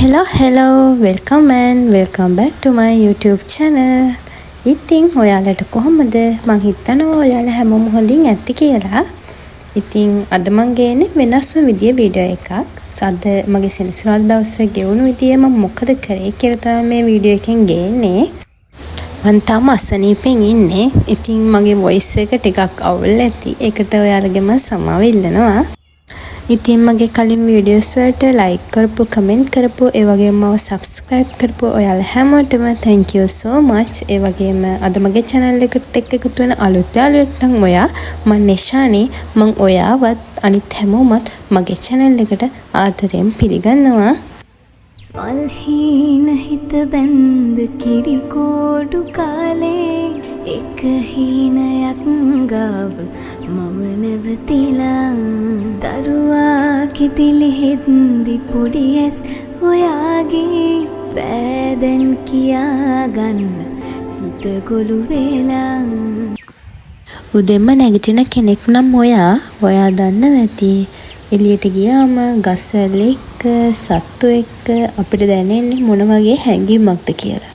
Hello, welcome and welcome back to my YouTube channel. ඉතින් ඔයාලට කොහොමද? මං හිතනවා ඔයාලා හැමෝම හොඳින් ඇති කියලා. ඉතින් අද මං ගේන්නේ වෙනස්ම විදිය වීඩියෝ එකක්. අද මගේ සෙනසුරාදා දවසේ ගෙවුණු විදිය මම මොකද කරේ කියලා තමයි මේ වීඩියෝ එකෙන් ගේන්නේ. මං තාම අසනීපෙන් ඉන්නේ. ඉතින් මගේ voice එක ටිකක් අවුල් ඇති. ඒකට ඔයාලගෙම සමාව ඉල්ලනවා. ඉතින් මගේ කලින් වීඩියෝස් වලට ලයික් කරපු කමෙන්ට් කරපු ඒ වගේම මම සබ්ස්ක්‍රයිබ් කරපු ඔයාලා හැමෝටම thank you so much. ඒ වගේම අද මගේ channel එකට එකතු වෙන අලුත් යාළුවෙක් නම් ඔයා මම නිශානි. මම ඔයාවත් අනිත් හැමෝමත් මගේ channel එකට ආදරයෙන් පිළිගන්නවා. මල්හීන හිත බැන්ද කිරිකෝඩු කාලේ එක හීනයක් ගාව මම නැවතිලා දරුවා කිදිලි හෙද්දි පොඩි ඇස් ඔයාගේ බෑදැන් කියාගන්න හිත ගොළු වෙලා උදෙන්ම නැගිටින කෙනෙක් නම් ඔයා දන්න නැති එළියට ගියාම ගස්වල එක්ක සත්තු එක්ක අපිට දැනෙන්නේ මොන වගේ හැඟීමක්ද කියලා.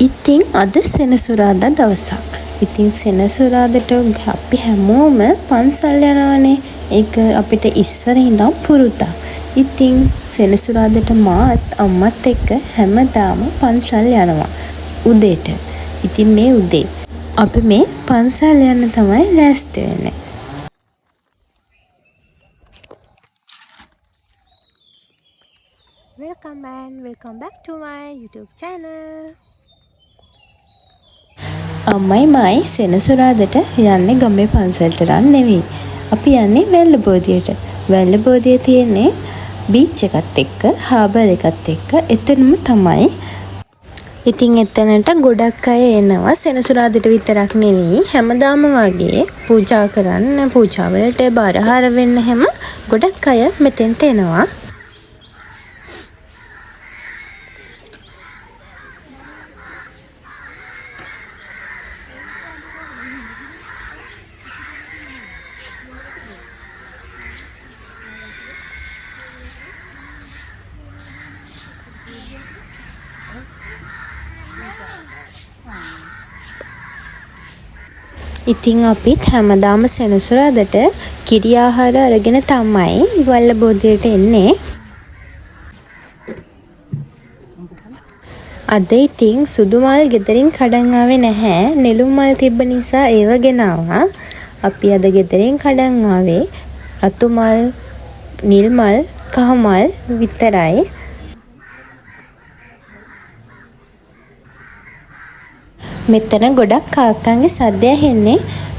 ඉතින් අද සෙනසුරාදා දවසක්. ඉතින් සෙනසුරාදට අපි හැමෝම පන්සල් යනවානේ. ඒක අපිට ඉස්සර ඉඳන් පුරුද්දක්. ඉතින් සෙනසුරාදට මාත් අම්මත් එක්ක හැමදාම පන්සල් යනවා උදේට. ඉතින් මේ උදේ අපි මේ පන්සල් යන්න තමයි ලෑස්ති වෙන්නේ. Welcome and welcome back to my YouTube channel. අම්මයි සෙනසුරාදට යන්නේ ගමේ පන්සලට නෙවෙයි. අපි යන්නේ වැල්ලබෝදියට. වැල්ලබෝදිය තියෙන්නේ බීච් එකත් එක්ක, හාබර් එකත් එක්ක එතනම තමයි. ඉතින් එතනට ගොඩක් අය එනවා. සෙනසුරාදට විතරක් නෙවෙයි හැමදාම වගේ පූජා කරන්න, පූජාවලට බාරහාර වෙන්න හැම ගොඩක් අය මෙතෙන්ට එනවා. ඉතින් අපිත් හැමදාම සෙනසුරාදට කිරි ආහාර අරගෙන තමයි වැල්ලබෝදියට එන්නේ. අද ඉතින් සුදු මල් ගෙදරින් කඩන් ආවේ නැහැ. නෙළුම් මල් තිබ්බ නිසා ඒව ගෙනාවා. අපි අද ගෙදරින් කඩන් ආවේ රතු මල්, නිල් මල්, කහ මල් විතරයි. මෙතන ගොඩක් කාකන්ගේ සද්ද ඇහෙන්නේ.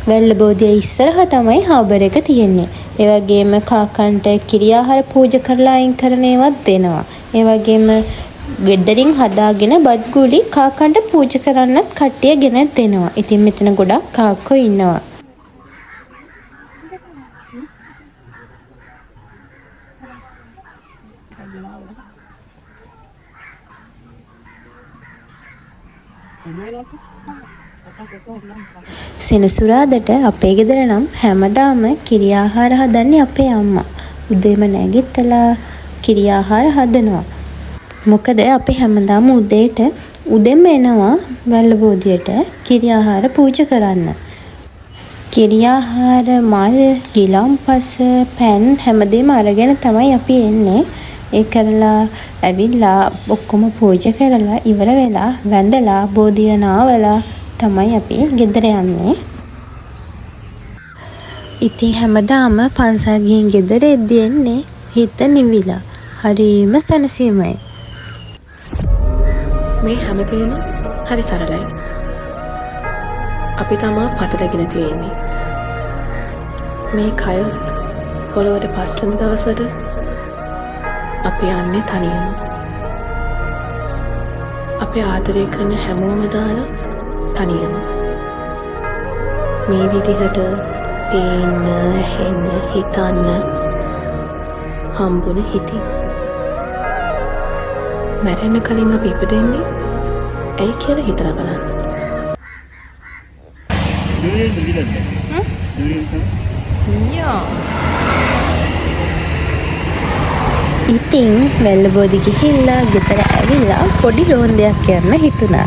වැල්ලබෝදිය ඉස්සරහා තමයි හාබර් එක තියෙන්නේ. ඒ වගේම කාකන්ට කිරි ආහාර පූජා කරලා අයින් කරන ඒවත් දෙනවා. ඒ වගේම ගෙදරින් හදාගෙන බත් ගුලි කාකන්ට පූජා කරන්නත් කට්ටිය ගෙනත් දෙනවා. ඉතින් මෙතන ගොඩක් කාක්කෝ ඉන්නවා. සෙනසුරාදට අපේ ගෙදර නම් හැමදාම කිරි ආහාර හදන්නේ අපේ අම්මා. උදේම නැගිටලා කිරි ආහාර හදනවා. මොකද අපි හැමදාම උදෙන්ම එනවා වැල්ලබෝදියට කිරි ආහාර පූජා කරන්න. කිරි ආහාර, මල්, ගිලම්පස, පැන් හැමදේම අරගෙන තමයි අපි එන්නේ. ඒ කරලා ඇවිල්ලා ඔක්කොම පූජා කරලා ඉවර වෙලා වැඳලා බෝධිය නාවලා තමයි අපි ගෙදර යන්නේ. ඉතින් හැමදාම පන්සල් ගිහින් ගෙදර එන්නේ හිත නිවිලා. හරිම සැනසීමයි. මේ හැමදේම හරි සරලයි. අපි තමා පටලගෙන තියෙන්නේ. මේ කය පොළොවට පස්සෙන් දවසට අපි යන්නේ තනියම. අපි ආදරය කරන හැමෝම දාලා තනියම. මේ විදිහට පේන්න, ඇහෙන්න, හිතන්න හම්බුන හිතින්. මැරෙන්න කලින් අපි ඉපදෙන්නේ ඇයි කියලා හිතලා බලන්න. Ja. ඉතින් වැල්ලබෝදි ගිහිල්ලා ගෙදර ඇවිල්ලා පොඩි රෝන්දයක් යන්න හිතුණා.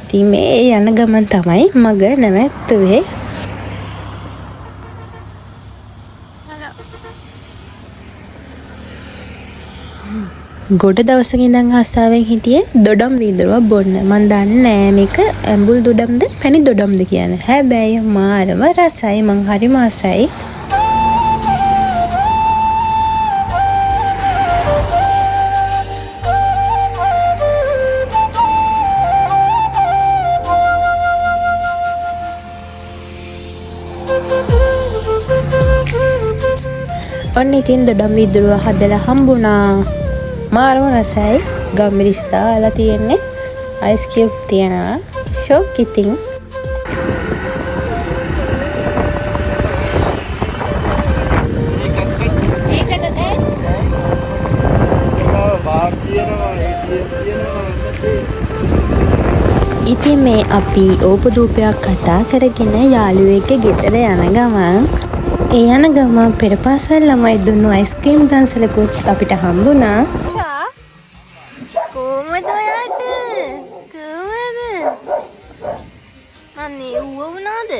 ඉතින් මේ යන ගමන් තමයි මග නැවැත්තුවේ. ගොඩ දවසක ඉඳන් ආසාවෙන් හිටියේ දොඩම් වීදුරුවක් බොන්න. මන් දන්නේ නෑ මේක ඇඹුල් දොඩම්ද පැණි දොඩම්ද කියන්නේ. හැබැයි මාරම රසයි. මං හරිම ආසයි. ඔන්න ඉතින් දොඩම් වීදුරුව හදලා හම්බුණා. මාරම රසයි. ගම්මිරිස් දාලා තියෙන්නේ. අයිස් කියුබ් තියනවා. ෂොක් ඉතින්. ඉතින් මේ අපි ඕපදූපයක් කතා කරගෙන යාළුවෙක්ගේ ගෙදර යන ගමන් ඒ යන ගමන් පෙරපාසල් ළමයි දුන්නු අයිස්ක්‍රීම් දන්සලකුත් අපිට හම්බුණා. කොහමද ඔයාට? කොහමද? අනේ ඌව වුණාද?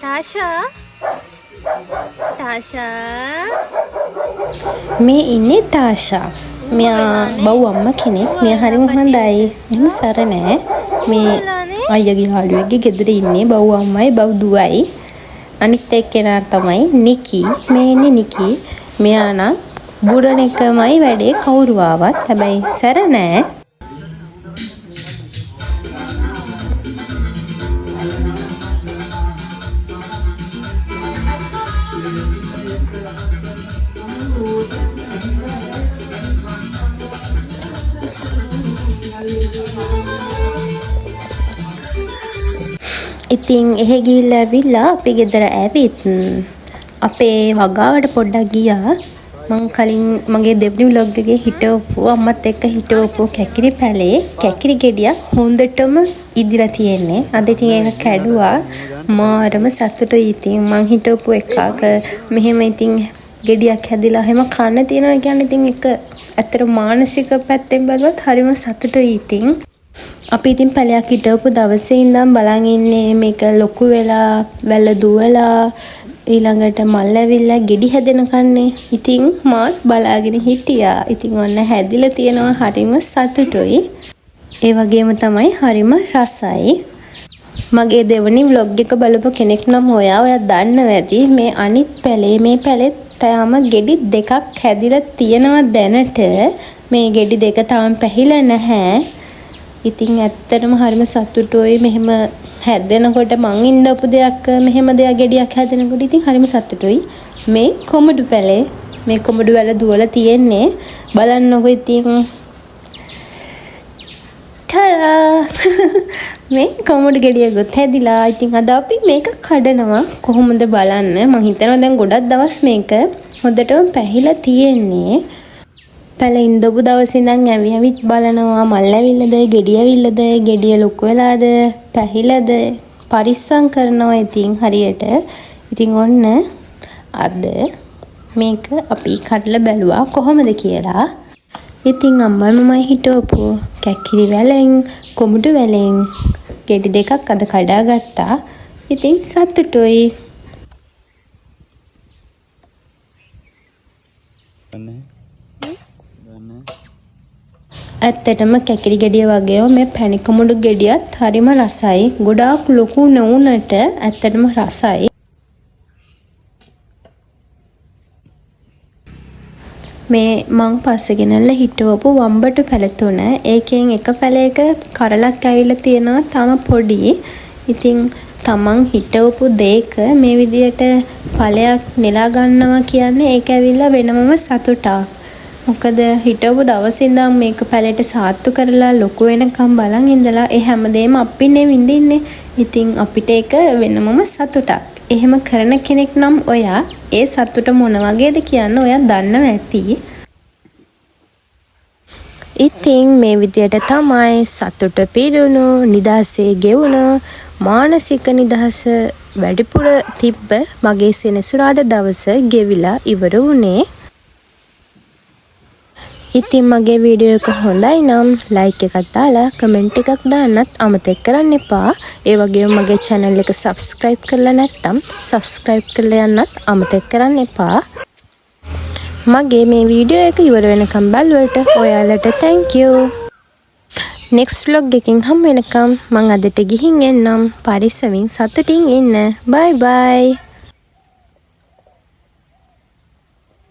තාෂා? මේ ඉන්නේ තාෂා. මෙයා බව් අම්මා කෙනෙක්. මෙයා හරිම හොඳයි. එහෙම සර නෑ. මේ අයියගේ යාළුවෙක්ගේ ගෙදර ඉන්නේ බව් අම්මයි බව් දුවයි. අනිත් එක්කෙනා තමයි නිකි. මේ ඉන්නේ නිකි. මෙයා නම් බුරණ එකමයි වැඩේ කවුරු ආවත්. හැබැයි සර නෑ. ඉතින් එහෙ ගිහිල්ලා ඇවිල්ලා අපි ගෙදර ඇවිත් අපේ වගාවට පොඩ්ඩක් ගියා. මං කලින් මගේ දෙවනි vlog එකේ හිටවපු අම්මත් එක්ක හිටවපු කැකිරි පැලේ කැකිරි ගෙඩියක් හොඳටම ඉදිලා තියෙන්නේ. අද ඉතින් ඒක කැඩුවා. මාරම සතුටුයි. ඉතින් මං හිටවපු එකක මෙහෙම ඉතින් ගෙඩියක් හැදිලා එහෙම කන්න තියෙනවා කියන්නේ ඉතින් ඒක ඇත්තට මානසික පැත්තෙන් බලුවත් හරිම සතුටුයි. ඉතින් අපි ඉතින් පැලයක් හිටවපු දවසේ ඉඳන් බලන් ඉන්නේ මේක ලොකු වෙලා වැල්ල දුවලා ඊළඟට මල් ඇවිල්ලා ගෙඩි හැදෙනකන්නේ. ඉතින් මාත් බලාගෙන හිටියා. ඉතින් ඔන්න හැදිලා තියෙනවා. හරිම සතුටුයි. ඒ වගේම තමයි හරිම රසයි. මගේ දෙවනි vlog එක බලපු කෙනෙක් නම් ඔයා දන්නවා ඇති මේ අනිත් පැලේ මේ පැලෙත් තාම ගෙඩි දෙකක් හැදිලා තියෙනවා දැනට. මේ ගෙඩි දෙක තාම පැහිලා නැහැ. ඉතින් ඇත්තටම හරිම සතුටුයි මෙහෙම හැදෙනකොට මං ඉන්නපු දෙයක් මෙහෙම දෙයක් ගෙඩියක් හැදෙනකොට ඉතින් හරිම සතුටුයි. මේ කොමඩු පැලේ මේ කොමඩු වැල දුවලා තියෙන්නේ. බලන්නකො ඉතින් මේ කොමඩු ගෙඩියකුත් හැදිලා. ඉතින් අද අපි මේක කඩනවා කොහොමද බලන්න. මං හිතනවා දැන් ගොඩක් දවස් මේක හොඳටම පැහිලා තියෙන්නේ. පැල ඉඳපු දවසේ ඉඳන් ඇවිත් බලනවා මල් ඇවිල්ලාද ගෙඩිය ඇවිල්ලාද ගෙඩිය ලොකු වෙලාද පැහිලාද පරිස්සම් කරනවා ඉතින් හරියට. ඉතින් ඔන්න අද මේක අපි කඩලා බැලුවා කොහොමද කියලා. ඉතින් අම්මා මමයි හිටවපු කැකිරි වැලෙන් කොමුඩු වැලෙන් ගෙඩි දෙකක් අද කඩාගත්තා. ඉතින් සතුටුයි. ඇත්තටම කැකිරි ගෙඩිය වගේම මේ පැණි කොමුඩු ගෙඩියත් හරිම රසයි. ගොඩාක් ලොකු නොවුනට ඇත්තටම රසයි. මේ මං පස්සේ ගෙනල්ලා හිටවපු වම්බටු පැල තුන. ඒකෙන් එක පැලයක කරලක් ඇවිල්ලා තියෙනවා තාම පොඩි. ඉතින් තමන් හිටවපු දෙයක මේ විදියට ඵලයක් නෙලා ගන්නවා කියන්නේ ඒක ඇවිල්ලා වෙනමම සතුටක්. මොකද හිටවපු දවසේ ඉඳන් මේක පැලයට සාත්තු කරලා ලොකු වෙනකම් බලන් ඉඳලා ඒ හැමදේම අපිනේ විඳින්නේ. ඉතින් අපිට ඒක වෙනමම සතුටක්. එහෙම කරන කෙනෙක් නම් ඔයා ඒ සතුට මොන වගේද කියන්න ඔයා දන්නවා ඇති. ඉතින් මේ විදියට තමයි සතුට පිරුණු නිදාසේ ගෙවුණු මානසික නිදහස වැඩිපුර තිබ්බ මගේ සෙනසුරාදා දවස ගෙවිලා ඉවර වුණේ. ඉතින් මගේ වීඩියෝ එක හොඳයි නම් ලයික් එකක් දාලා කමෙන්ට් එකක් දාන්නත් අමතක කරන්න එපා. ඒ වගේම මගේ channel එක subscribe කරලා නැත්නම් subscribe කරලා යන්නත් අමතක කරන්න එපා. මගේ මේ වීඩියෝ එක ඉවර වෙනකම් බලුවට ඔයාලට thank you. next vlog එකකින් හම් වෙනකම් මං අදට ගිහින් එන්නම්. පරිස්සමින් සතුටින් ඉන්න. bye bye.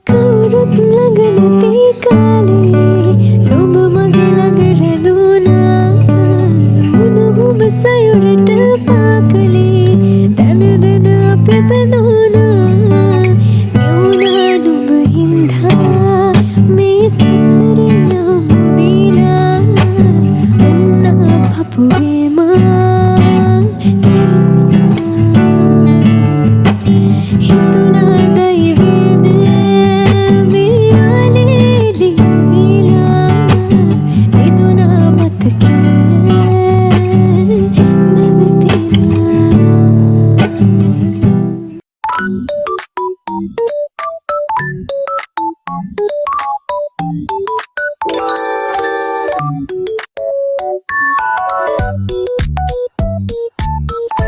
කවුරුත් ළඟ නැති කාලේ ඔබ මගේ ළඟ රැඳුණා.